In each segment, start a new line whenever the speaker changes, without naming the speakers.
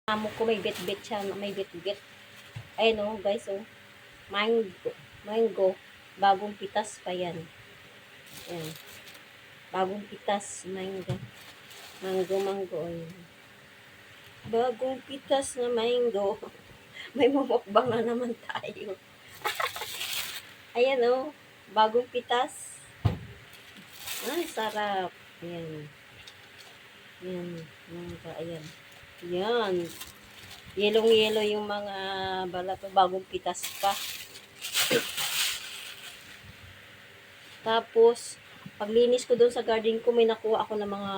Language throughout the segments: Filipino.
Amo ko may bit-bit siya, may bit-bit. Ayun oh, guys oh. Mango. Mango. Bagong pitas pa yan. Ayan. Bagong pitas. Mango. Mango. Ayan. Bagong pitas na mango. May mumukbang na naman tayo. Ayan oh. Bagong pitas. Ay, sarap. Ayan. Ayan. Ayan. Ayan. Yelong-yelo yung mga balat. Bagong pitas pa. Tapos, paglinis ko doon sa garden ko, may nakuha ako ng mga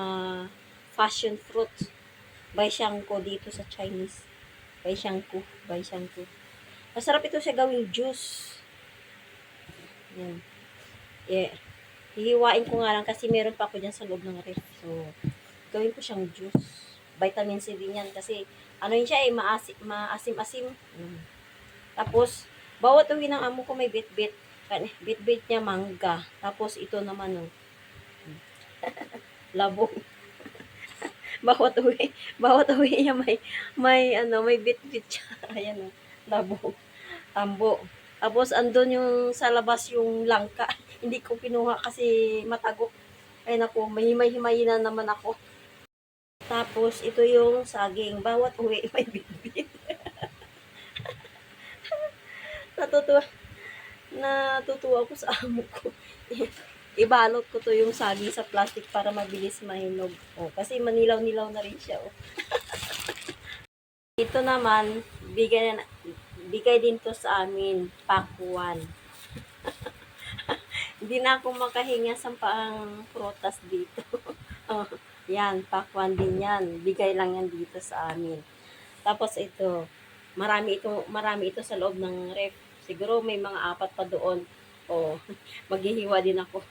passion fruit. By Shanko dito sa Chinese. By Shanko. Masarap ito siya gawing juice. Yan. Yeah. Hihiwain ko nga lang kasi meron pa ako dyan sa loob ng ref. So, gawin ko siyang juice. Vitamin C din yan kasi ano yun siya maasim-asim. Tapos, bawat uwi ng amo ko may bit-bit. Bit-bit niya mangga. Tapos ito naman oh. Labong. bawat uwi niya may bit-bit siya. Ayan oh. Labong. Tambo. Tapos andun yung sa labas yung langka. Hindi ko kinuha kasi matago. Ay naku, may himay-himay na naman ako. Tapos ito yung saging. Bawat uwi may bit-bit. Natutuwa ako sa amo ko. Ibalot ko to yung saging sa plastic para mabilis mahinog. Oh, kasi manilaw-nilaw na rin siya. Oh. Ito naman, bigay din to sa amin, pakwan. Hindi na ako makahinga sa pang prutas dito. Oh, yan, pakwan din yan. Bigay lang yan dito sa amin. Tapos ito, marami ito sa loob ng ref. Siguro may mga 4 pa doon. Oh, maghihiwa din ako.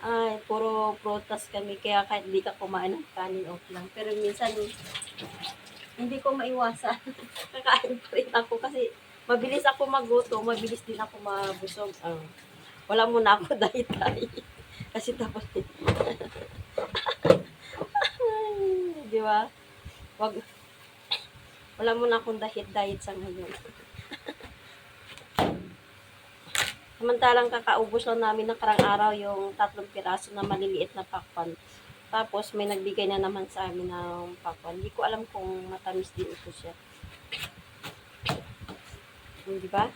Ay, puro prutas kami. Kaya kahit di ka kumain ng kanin, okay lang. Pero minsan, hindi ko maiwasan. Kakain pa rin ako kasi mabilis ako magutom. Mabilis din ako mabusog. Wala muna ako diet. Kasi tapos, di ba? Wala muna akong diet sa ngayon. Samantalang kakaubos lang namin ng karang araw yung 3 piraso na maliliit na pakwan. Tapos may nagbigay na naman sa amin ng pakwan. Hindi ko alam kung matamis din ito siya. Di ba?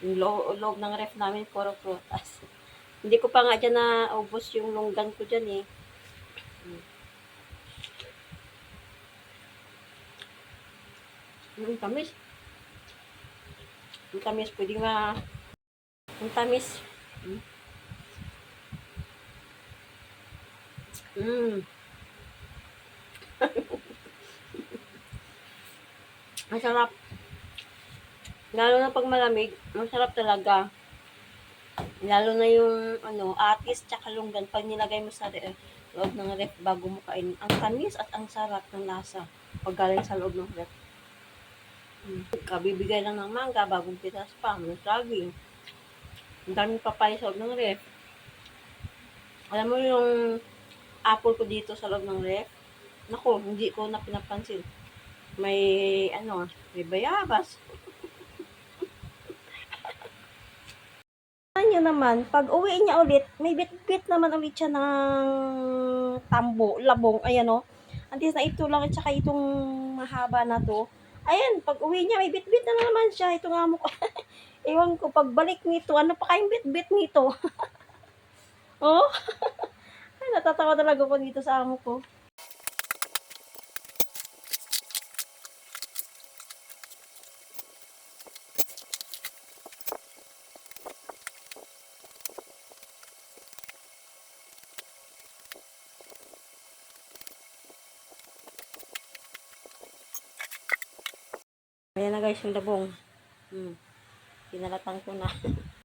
Yung loob ng ref namin puro prutas. Hindi ko pa nga dyan na ubos yung longgan ko dyan eh. Tamis. Ang tamis. Pwede nga. Ang tamis. Ang sarap. Lalo na pag malamig, masarap talaga. Lalo na yung atis tsaka longgan pag nilagay mo sa loob ng ref bago mo kainin. Ang tamis at ang sarap ng lasa pag galing sa loob ng ref. Kabibigay lang ng mangga, bagong pitas pa, may saging. Ang daming papaya sa loob ng ref. Alam mo yung apple ko dito sa loob ng ref? Naku, hindi ko na pinapansin. May bayabas. Nyo naman, pag uwi niya ulit, may bit-bit naman ulit siya ng labong, ayan o. Antis na ito lang at saka itong mahaba na to. Ayan, pag uwi niya, may bit-bit na naman siya. Ito nga mo ko. Ewan ko, pagbalik nito, ano pa kayong bit-bit nito? Oh? Ay, natatawa talaga ko dito sa amo ko. Ayan na guys, yung labong. Pinalatan ko na.